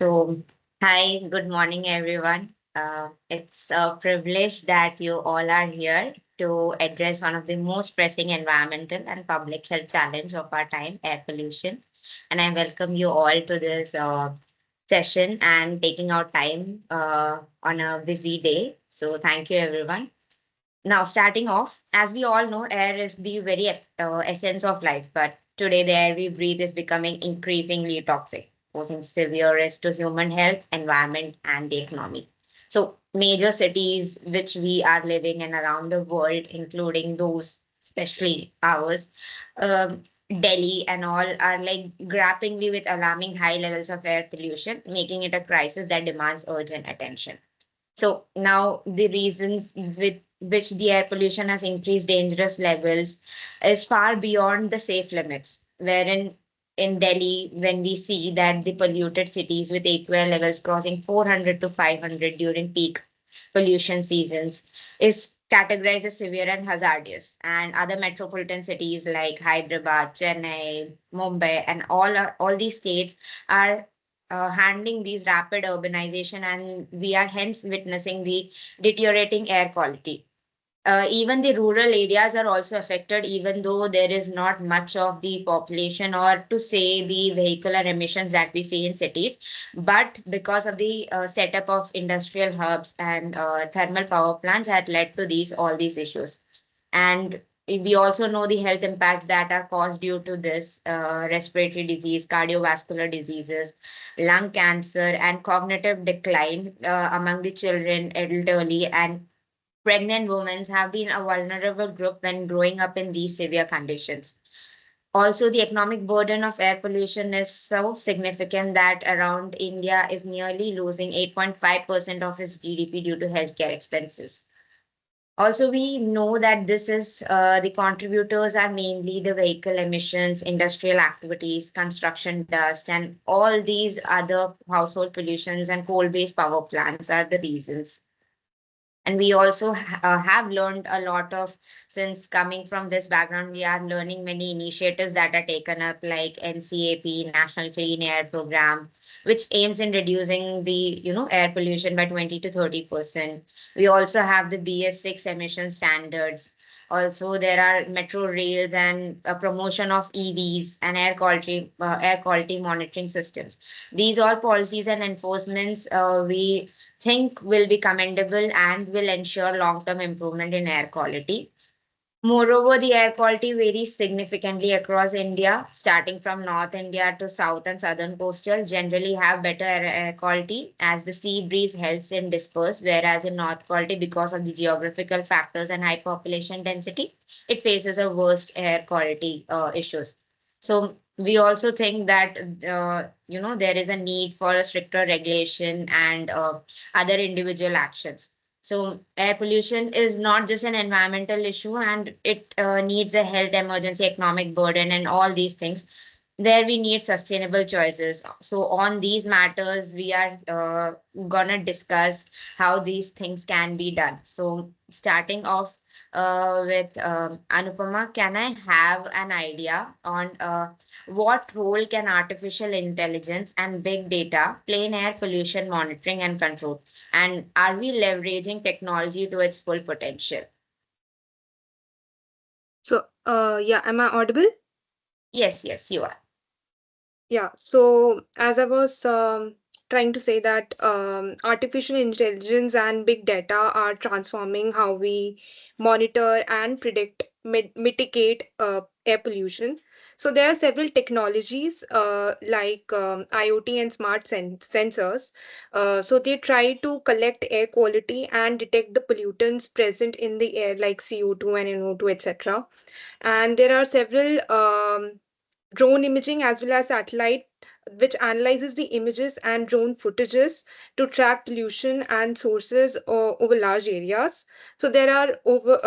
So, hi, good morning, everyone. It's a privilege that you all are here to address one of the most pressing environmental and public health challenge of our time, air pollution. And I welcome you all to this session and taking out time on a busy day. So, thank you, everyone. Now, starting off, as we all know, air is the very essence of life, but today the air we breathe is becoming increasingly toxic, posing severe risk to human health, environment, and the economy. So, major cities which we are living in around the world, including those, especially ours, Delhi and all, are like grappling with alarming high levels of air pollution, making it a crisis that demands urgent attention. So now the reasons with which the air pollution has increased dangerous levels is far beyond the safe limits. Wherein in Delhi, when we see that the polluted cities with AQI levels crossing 400 to 500 during peak pollution seasons is categorized as severe and hazardous. And other metropolitan cities like Hyderabad, Chennai, Mumbai, and all these states are handling these rapid urbanization, and we are hence witnessing the deteriorating air quality. Even the rural areas are also affected, even though there is not much of the population or to say the vehicular emissions that we see in cities. But because of the setup of industrial hubs and thermal power plants had led to these all these issues. And we also know the health impacts that are caused due to this respiratory disease, cardiovascular diseases, lung cancer, and cognitive decline among the children, elderly, and pregnant women have been a vulnerable group when growing up in these severe conditions. Also, the economic burden of air pollution is so significant that around India is nearly losing 8.5% of its GDP due to healthcare expenses. Also, we know that this is the contributors are mainly the vehicle emissions, industrial activities, construction dust, and all these other household pollutions and coal-based power plants are the reasons. And we also have learned a lot of, since coming from this background, we are learning many initiatives that are taken up like NCAP, National Clean Air Program, which aims in reducing the air pollution by 20 to 30%. We also have the BS6 emission standards. Also, there are metro rails and promotion of EVs and air quality monitoring systems. These all policies and enforcements we think will be commendable and will ensure long-term improvement in air quality. Moreover, the air quality varies significantly across India, starting from North India to South and Southern coastal generally have better air quality as the sea breeze helps in disperse, whereas in North quality, because of the geographical factors and high population density, it faces a worst air quality issues. So we also think that there is a need for a stricter regulation and other individual actions. So air pollution is not just an environmental issue, and it needs a health emergency, economic burden, and all these things where we need sustainable choices. So on these matters, we are gonna discuss how these things can be done. So starting off with Anupama, can I have an idea on what role can artificial intelligence and big data play in air pollution monitoring and control? And are we leveraging technology to its full potential? Yeah, am I audible? Yes, yes, you are. Yeah, so as I was trying to say that artificial intelligence and big data are transforming how we monitor and predict, mitigate air pollution. So there are several technologies like IoT and smart sensors. So they try to collect air quality and detect the pollutants present in the air like CO2 and NO2, etc. And there are several drone imaging as well as satellite which analyzes the images and drone footages to track pollution and sources over large areas. So there are over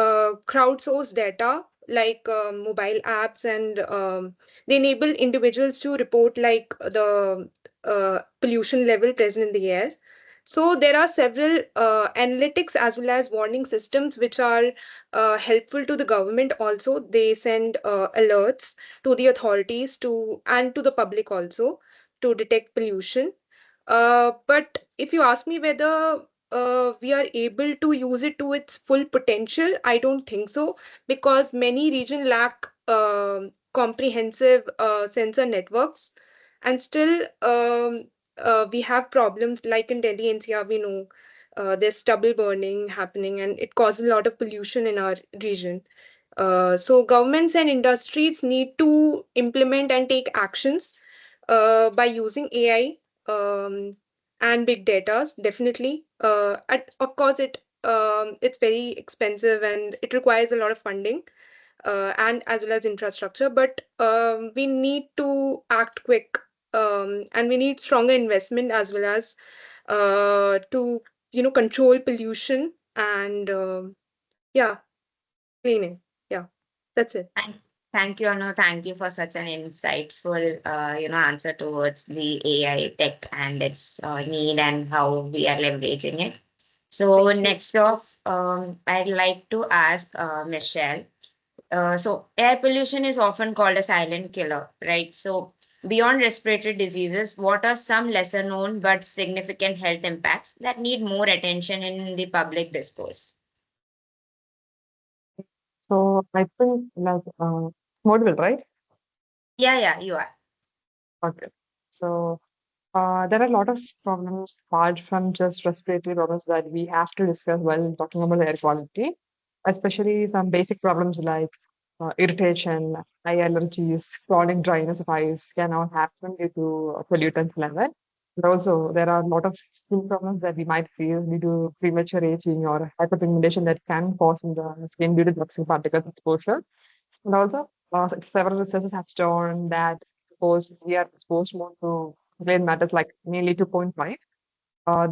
crowdsourced data like mobile apps and they enable individuals to report like the pollution level present in the air. So there are several analytics as well as warning systems which are helpful to the government also. They send alerts to the authorities to and to the public also to detect pollution. But if you ask me whether we are able to use it to its full potential, I don't think so, because many regions lack comprehensive sensor networks, and still we have problems like in Delhi NCR. We know there's stubble burning happening, and it causes a lot of pollution in our region. So governments and industries need to implement and take actions by using AI and big data, definitely. Of course, it's very expensive and it requires a lot of funding and as well as infrastructure. But we need to act quick, and we need stronger investment as well as to control pollution and yeah, cleaning. Yeah, that's it. Thank, thank you, Anu. Thank you for such an insightful, answer towards the AI tech and its need and how we are leveraging it. So Thank you. next off, I'd like to ask Michelle. So air pollution is often called a silent killer, right? So beyond respiratory diseases, what are some lesser known but significant health impacts that need more attention in the public discourse? So I think Model, right? Yeah, yeah, you are. Okay. So there are a lot of problems apart from just respiratory problems that we have to discuss while talking about air quality, especially some basic problems like irritation, eye allergies, chronic dryness of eyes can all happen due to pollutants level. But also, there are a lot of skin problems that we might feel due to premature aging or hyperpigmentation that can cause in the skin due to toxic particles exposure. And also, several researchers have shown that suppose we are exposed more to brain matters like nearly 2.5,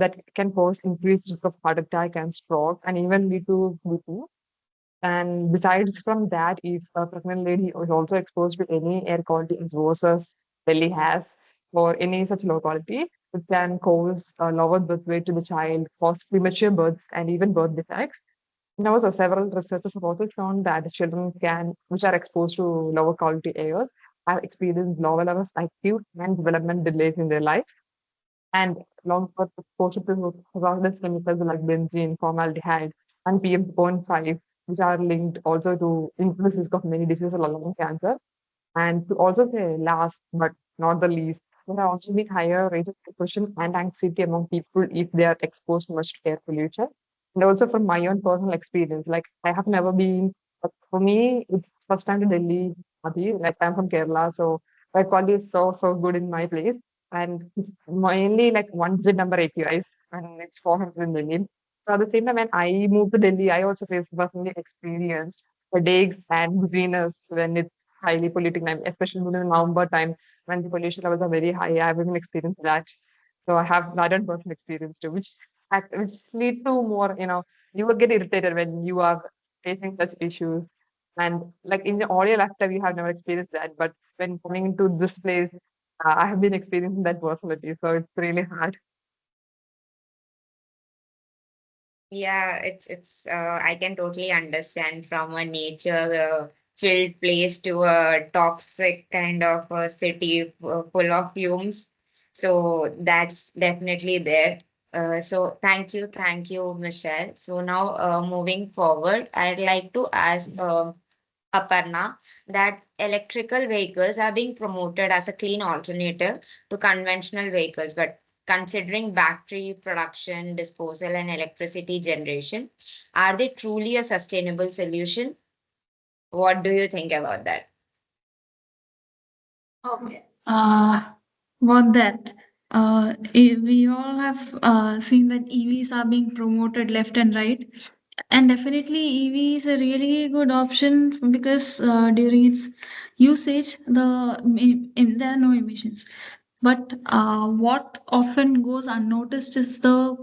that can cause increased risk of heart attack and stroke and even lead to BP. And besides from that, if a pregnant lady is also exposed to any air quality exposures Delhi has or any such low quality, it can cause a lower birth weight to the child, cause premature birth and even birth defects. And also, several researchers have also shown that the children which are exposed to lower quality air, have experienced lower levels of IQ and development delays in their life. And long-term exposure to hazardous chemicals like benzene, formaldehyde, and PM2.5, which are linked also to increased risk of many diseases like lung cancer. And to also say last but not the least, there are also been higher rates of depression and anxiety among people if they are exposed much to air pollution. And also from my own personal experience, like I have never been, but for me, it's first time to Delhi, Adi. Like I'm from Kerala, so air quality is so good in my place. And it's mainly like one digit number AQIs, and it's 400 million. So at the same time, when I moved to Delhi, I also faced personally experienced headaches and dizziness when it's highly polluting time, especially during November time when the pollution levels are very high. I've even experienced that. So I have that in personal experience too, which lead to more, you will get irritated when you are facing such issues. And like in all your lifetime, you have never experienced that. But when coming into this place, I have been experiencing that personally. So it's really hard. Yeah, it's I can totally understand from a nature filled place to a toxic kind of a city full of fumes. So that's definitely there. So thank you, Michelle. So now moving forward, I'd like to ask Aparna, that electrical vehicles are being promoted as a clean alternative to conventional vehicles, but considering battery production, disposal, and electricity generation, are they truly a sustainable solution? What do you think about that? Okay. About that, we all have seen that EVs are being promoted left and right, and definitely EV is a really good option because during its usage, there are no emissions. But what often goes unnoticed is the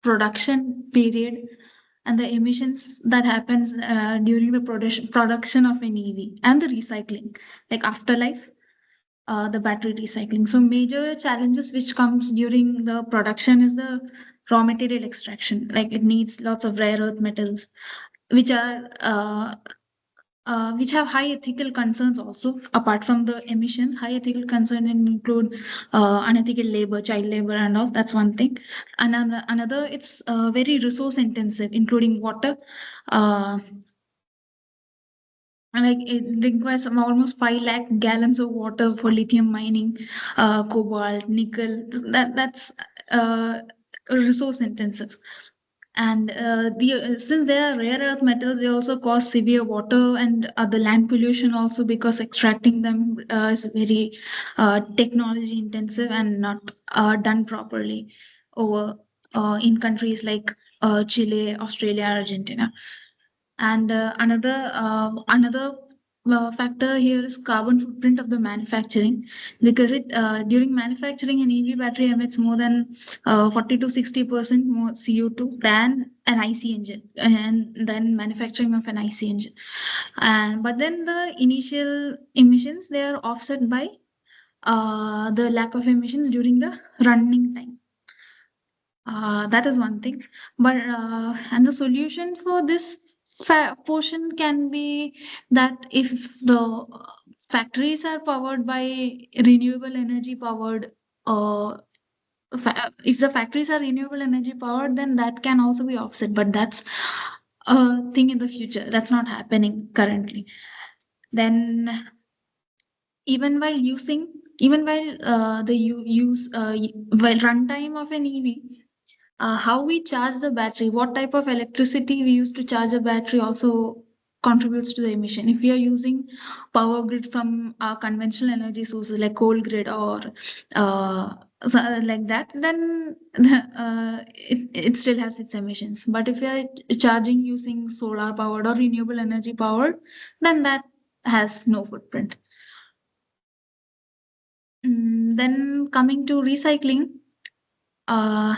production period and the emissions that happens during the production of an EV and the recycling, like afterlife, the battery recycling. So major challenges which comes during the production is the raw material extraction. Like it needs lots of rare earth metals, which are which have high ethical concerns also. Apart from the emissions, high ethical concerns include unethical labor, child labor, and all. That's one thing. Another, it's very resource intensive, including water. Uh, like it requires almost 5 lakh gallons of water for lithium mining, cobalt, nickel. That's resource intensive. And since they are rare earth metals, they also cause severe water and the land pollution also, because extracting them is very technology intensive and not done properly over in countries like Chile, Australia, Argentina. And another factor here is carbon footprint of the manufacturing, because it during manufacturing an EV battery emits more than 40 to 60% more CO2 than an IC engine, and then manufacturing of an IC engine. And but then the initial emissions, they are offset by the lack of emissions during the running time. That is one thing. But and the solution for this portion can be that if the factories are powered by renewable energy powered, if the factories are renewable energy powered, then that can also be offset. But that's a thing in the future. That's not happening currently. Then even while using, even while the use while runtime of an EV, how we charge the battery, what type of electricity we use to charge a battery also contributes to the emission. If we are using power grid from conventional energy sources like coal grid or like that, then it still has its emissions. But if we are charging using solar powered or renewable energy powered, then that has no footprint. Then coming to recycling, uh,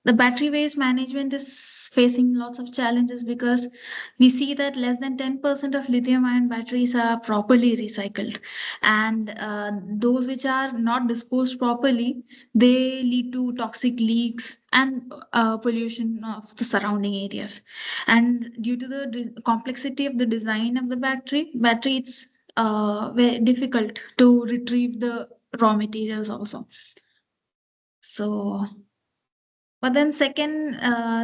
the battery waste management is facing lots of challenges, because we see that less than 10% of lithium ion batteries are properly recycled. And those which are not disposed properly, they lead to toxic leaks and pollution of the surrounding areas. And due to the complexity of the design of the battery, it's very difficult to retrieve the raw materials also. So, but then second,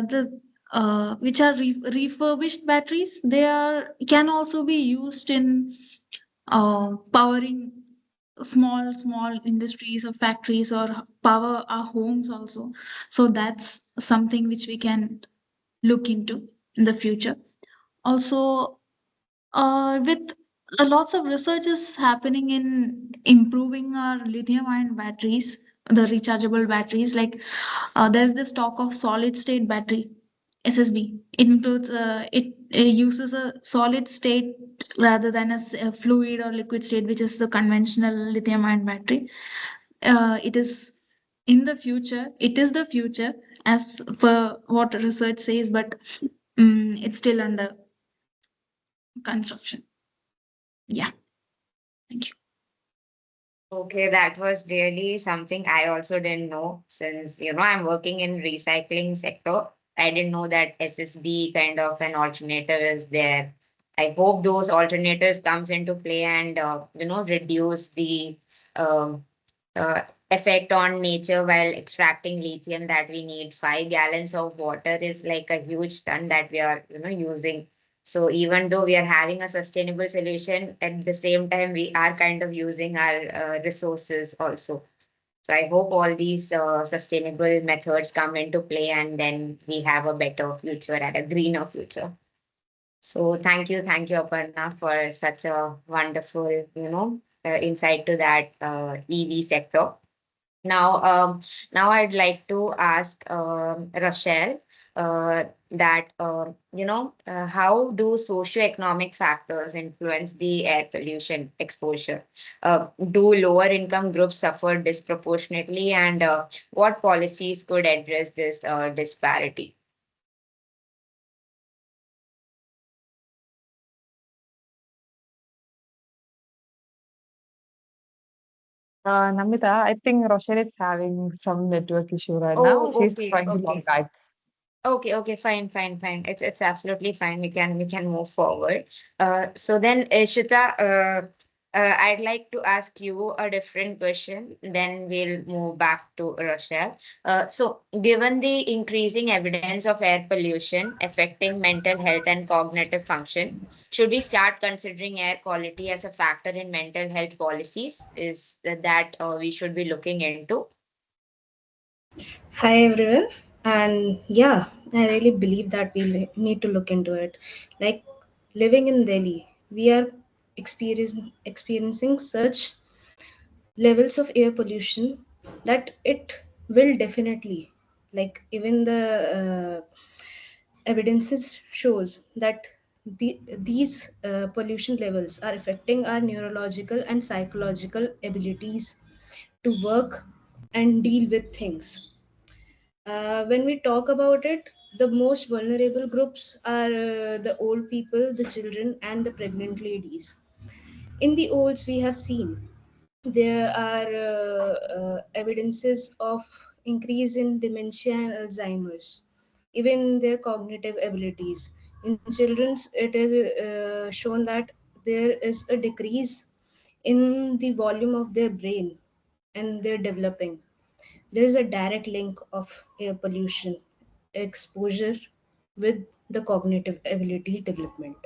the which are refurbished batteries, they are can also be used in powering small industries or factories, or power our homes also. So that's something which we can look into in the future. Also, with lots of research is happening in improving our lithium ion batteries, the rechargeable batteries. Like there's this talk of solid state battery, SSB. It includes it uses a solid state rather than a fluid or liquid state, which is the conventional lithium ion battery. It is in the future. It is the future, as per what research says, but it's still under construction. Yeah, thank you. Okay, that was really something I also didn't know, since I'm working in recycling sector. I didn't know that SSB kind of an alternative is there. I hope those alternatives comes into play and reduce the um, uh, effect on nature while extracting lithium that we need. 5 gallons of water is like a huge ton that we are using. So even though we are having a sustainable solution, at the same time we are kind of using our resources also. So I hope all these sustainable methods come into play, and then we have a better future and a greener future. So thank you, Aparna, for such a wonderful, insight to that EV sector. Now, now I'd like to ask Rochelle that how do socioeconomic factors influence the air pollution exposure? Do lower income groups suffer disproportionately, and what policies could address this disparity? Namita, I think Rochelle is having some network issue right now. Oh, She's okay, trying to log okay. back. Okay, fine. It's absolutely fine. We can move forward. So then, Ishita, I'd like to ask you a different question. Then we'll move back to Rochelle. So, given the increasing evidence of air pollution affecting mental health and cognitive function, should we start considering air quality as a factor in mental health policies? Is that we should be looking into? Hi everyone, and yeah, I really believe that we need to look into it. Like living in Delhi, we are experiencing such levels of air pollution that it will definitely, like even the evidences shows that these pollution levels are affecting our neurological and psychological abilities to work and deal with things. When we talk about it, the most vulnerable groups are the old people, the children, and the pregnant ladies. In the olds, we have seen there are evidences of increase in dementia and Alzheimer's, even their cognitive abilities. In children's, it is shown that there is a decrease in the volume of their brain and they're developing. There is a direct link of air pollution exposure with the cognitive ability development.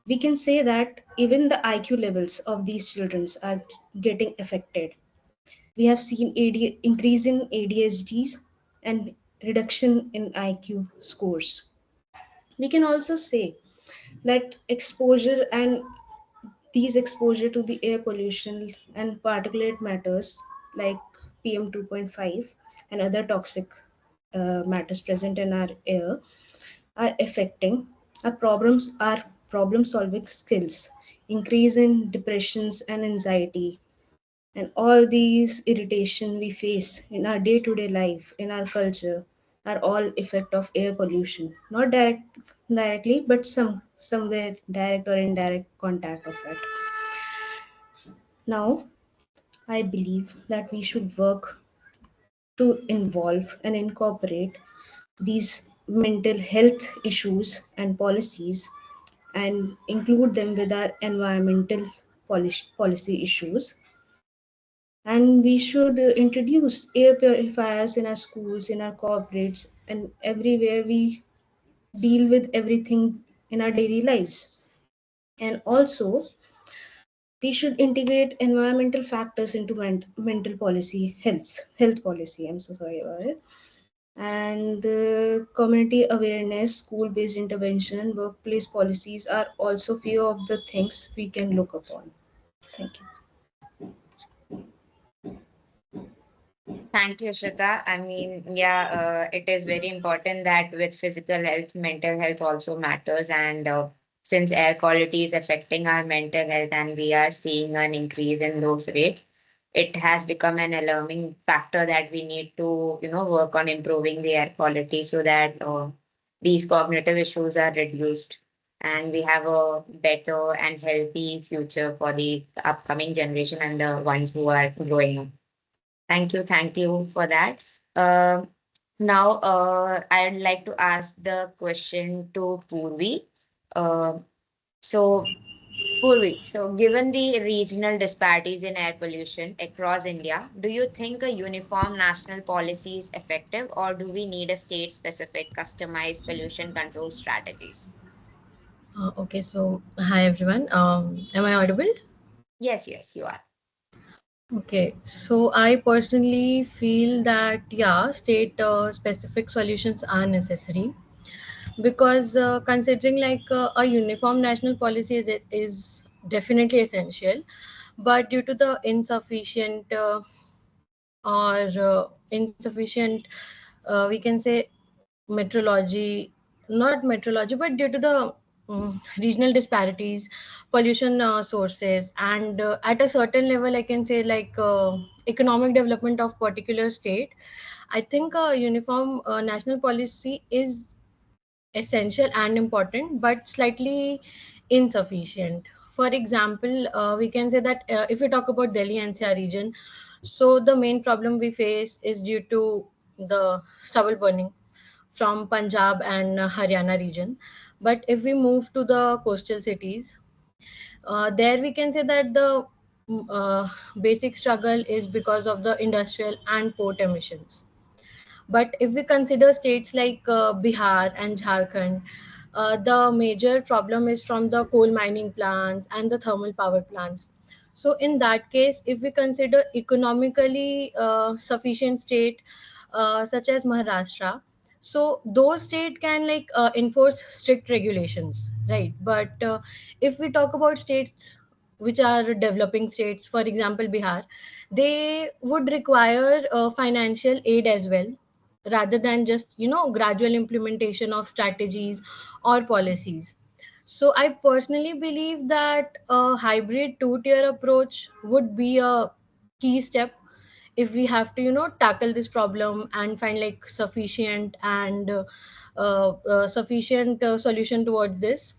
We can say that even the IQ levels of these children are getting affected. We have seen increase in ADHDs and reduction in IQ scores. We can also say that exposure and these exposure to the air pollution and particulate matters like PM 2.5 and other toxic matters present in our air are affecting our problem solving skills, increase in depressions and anxiety, and all these irritation we face in our day-to-day life in our culture are all effect of air pollution, not directly but somewhere direct or indirect contact of it. Now I believe that we should work to involve and incorporate these mental health issues and policies and include them with our environmental policy issues. And we should introduce air purifiers in our schools, in our corporates, and everywhere we deal with everything in our daily lives. And also, we should integrate environmental factors into mental policy, health policy. I'm so sorry about it. And community awareness, school-based intervention, and workplace policies are also few of the things we can look upon. Thank you. Thank you, Shita. I mean, yeah, it is very important that with physical health, mental health also matters. And since air quality is affecting our mental health and we are seeing an increase in those rates, it has become an alarming factor that we need to, work on improving the air quality so that these cognitive issues are reduced and we have a better and healthy future for the upcoming generation and the ones who are growing up. Thank you for that. Uh, Now, I'd like to ask the question to Purvi. Uh, so, Purvi, so given the regional disparities in air pollution across India, do you think a uniform national policy is effective, or do we need a state-specific customized pollution control strategies? Okay, so hi everyone. Am I audible? Yes, you are. Okay, so I personally feel that yeah, state specific solutions are necessary because considering a uniform national policy is definitely essential, but due to the insufficient or insufficient, we can say metrology, not metrology, but due to the regional disparities, pollution sources, and at a certain level, I can say economic development of particular state. I think a uniform national policy is essential and important, but slightly insufficient. For example, we can say that if we talk about Delhi NCR region, so the main problem we face is due to the stubble burning from Punjab and Haryana region. But if we move to the coastal cities, there we can say that the basic struggle is because of the industrial and port emissions. But if we consider states like Bihar and Jharkhand, the major problem is from the coal mining plants and the thermal power plants. So in that case, if we consider economically sufficient state such as Maharashtra, so those state can like enforce strict regulations, right? But if we talk about states which are developing states, for example Bihar, they would require financial aid as well, rather than just gradual implementation of strategies or policies. So I personally believe that a hybrid two-tier approach would be a key step if we have to tackle this problem and find like sufficient and sufficient solution towards this.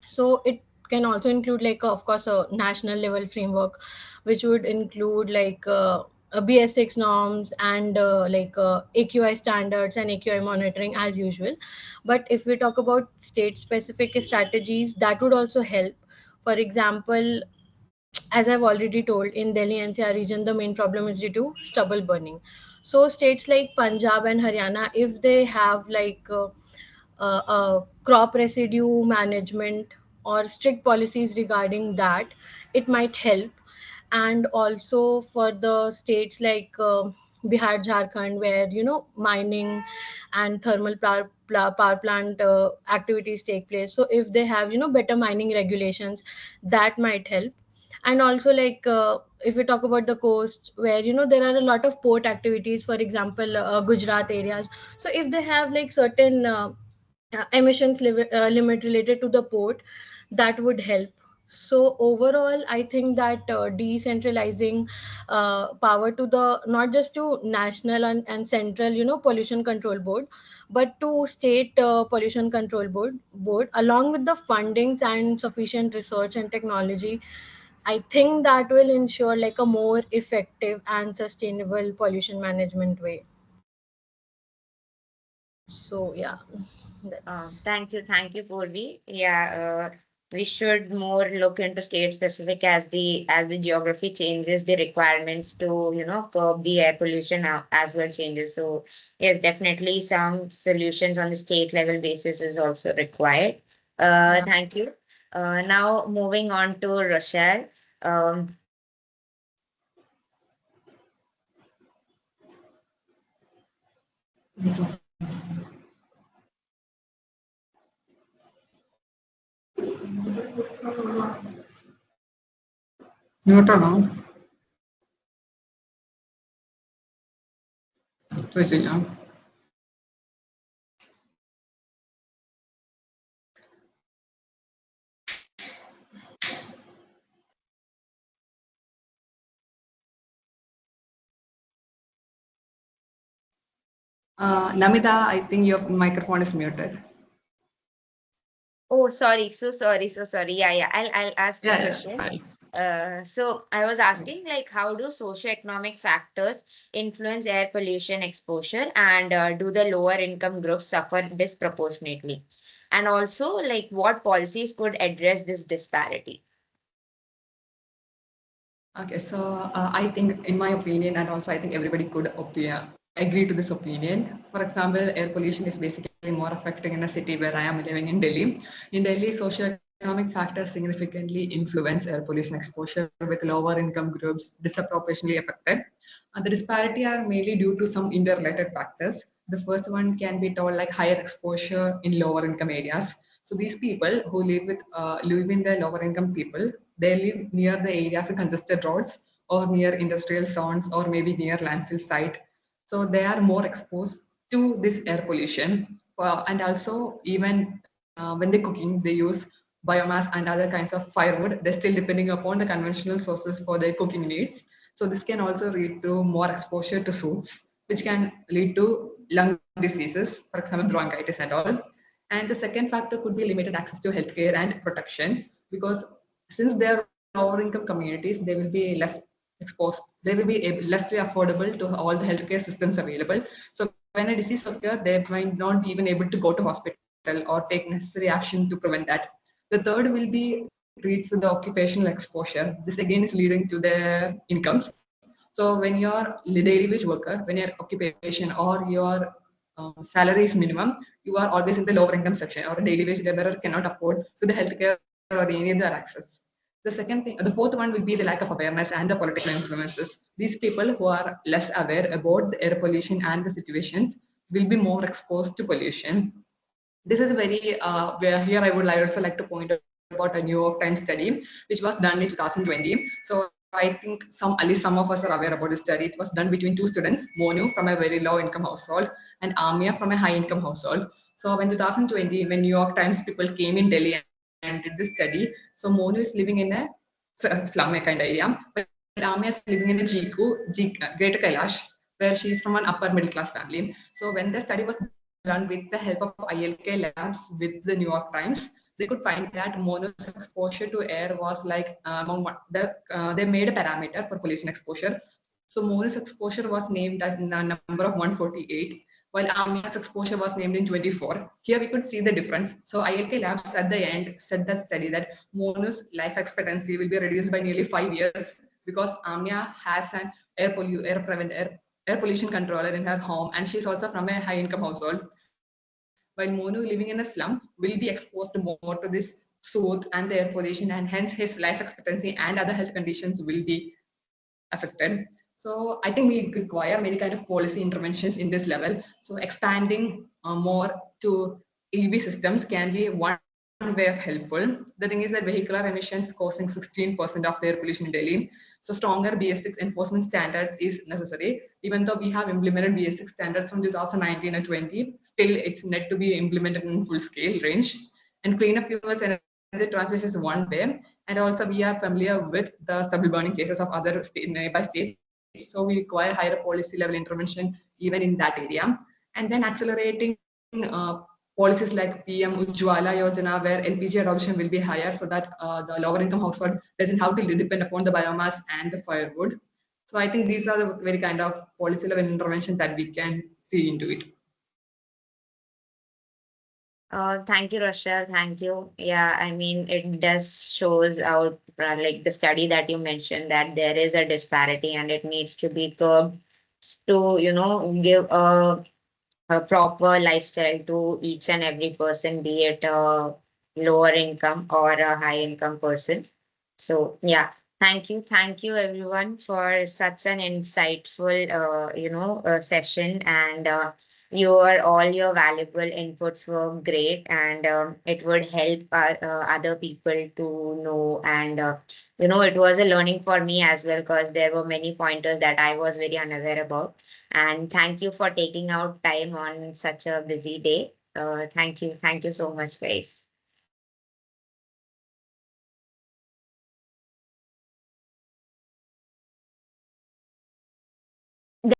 So it can also include like of course a national level framework, which would include like a BS6 norms and AQI standards and AQI monitoring as usual. But if we talk about state specific strategies, that would also help. For example, as I've already told, in Delhi NCR region, the main problem is due to stubble burning. So states like Punjab and Haryana, if they have like crop residue management or strict policies regarding that, it might help. And also for the states like Bihar, Jharkhand, where mining and thermal power plant activities take place. So if they have better mining regulations, that might help. And also like if we talk about the coast where there are a lot of port activities, for example Gujarat areas. So if they have like certain emissions limit related to the port, that would help. So overall I think that decentralizing power to the not just to national and central pollution control board, but to state pollution control board along with the fundings and sufficient research and technology, I think that will ensure like a more effective and sustainable pollution management way. So yeah, that's Thank you, Purvi. Yeah, we should more look into state specific as the geography changes, the requirements to curb the air pollution as well changes. So yes, definitely some solutions on the state level basis is also required. yeah. Thank you. Now moving on to Rochelle. Um, Mute now. Tracy, Namita, I think your microphone is muted. oh, sorry, so sorry. Yeah. I'll ask the Yeah, question. fine. So I was asking, like, how do socioeconomic factors influence air pollution exposure, and do the lower income groups suffer disproportionately? And also, like, what policies could address this disparity? Okay, so I think, in my opinion, and also I think everybody could agree to this opinion. For example, air pollution is basically more affecting in a city where I am living in Delhi. In Delhi, socioeconomic factors significantly influence air pollution exposure, with lower income groups disproportionately affected. And the disparity are mainly due to some interrelated factors. The first one can be told like higher exposure in lower income areas. So these people who live in the lower income people, they live near the areas of congested roads or near industrial zones or maybe near landfill site. So they are more exposed to this air pollution. And also even when they're cooking, they use biomass and other kinds of firewood. They're still depending upon the conventional sources for their cooking needs. So this can also lead to more exposure to soot, which can lead to lung diseases, for example, bronchitis and all. And the second factor could be limited access to healthcare and protection, because since they are lower income communities, they will be less exposed. They will be less affordable to all the healthcare systems available. So when a disease occurs, they might not be even able to go to hospital or take necessary action to prevent that. The third will be reach to the occupational exposure. This again is leading to their incomes. So when you're daily wage worker, when your occupation or your salary is minimum, you are always in the lower income section, or a daily wage laborer cannot afford to the healthcare or any other access. The second thing, the fourth one will be the lack of awareness and the political influences. These people who are less aware about the air pollution and the situations will be more exposed to pollution. This is very, where here I would also like to point out about a New York Times study, which was done in 2020. So I think at least some of us are aware about this study. It was done between two students, Monu from a very low income household and Amia from a high income household. So in 2020, when New York Times people came in Delhi and did this study, so Monu is living in a slum kind of area, but Amia is living in a Greater Kailash, where she is from an upper middle class family. So when the study was done with the help of ILK labs with the New York Times, they could find that Mono's exposure to air was like they made a parameter for pollution exposure. So Mono's exposure was named as the number of 148, while Amia's exposure was named in 24. Here we could see the difference. So ILK labs at the end said that study that Mono's life expectancy will be reduced by nearly 5 years because Amia has an air pollution controller in her home, and she's also from a high income household. While Monu living in a slum will be exposed more to this soot and the air pollution, and hence his life expectancy and other health conditions will be affected. So I think we require many kind of policy interventions in this level. So expanding more to EV systems can be one way of helpful. The thing is that vehicular emissions causing 16% of the air pollution in Delhi. So stronger BS6 enforcement standards is necessary. Even though we have implemented BS6 standards from 2019 and 20, still it's net to be implemented in full scale range. And cleaner fuels and energy transition is one way. And also we are familiar with the stubble burning cases of other nearby states. So we require higher policy level intervention even in that area. And then accelerating uh, policies like PM Ujwala Yojana, where LPG adoption will be higher so that the lower income household doesn't have to depend upon the biomass and the firewood. So I think these are the very kind of policy level intervention that we can see into it. Thank you, Rochelle. Thank you. Yeah, I mean, it does shows out like the study that you mentioned that there is a disparity and it needs to be curbed to, give a proper lifestyle to each and every person, be it a lower income or a high income person. So yeah, thank you everyone for such an insightful, session, and all your valuable inputs were great, and it would help other people to know, and it was a learning for me as well because there were many pointers that I was very unaware about. And thank you for taking out time on such a busy day. Thank you so much, guys.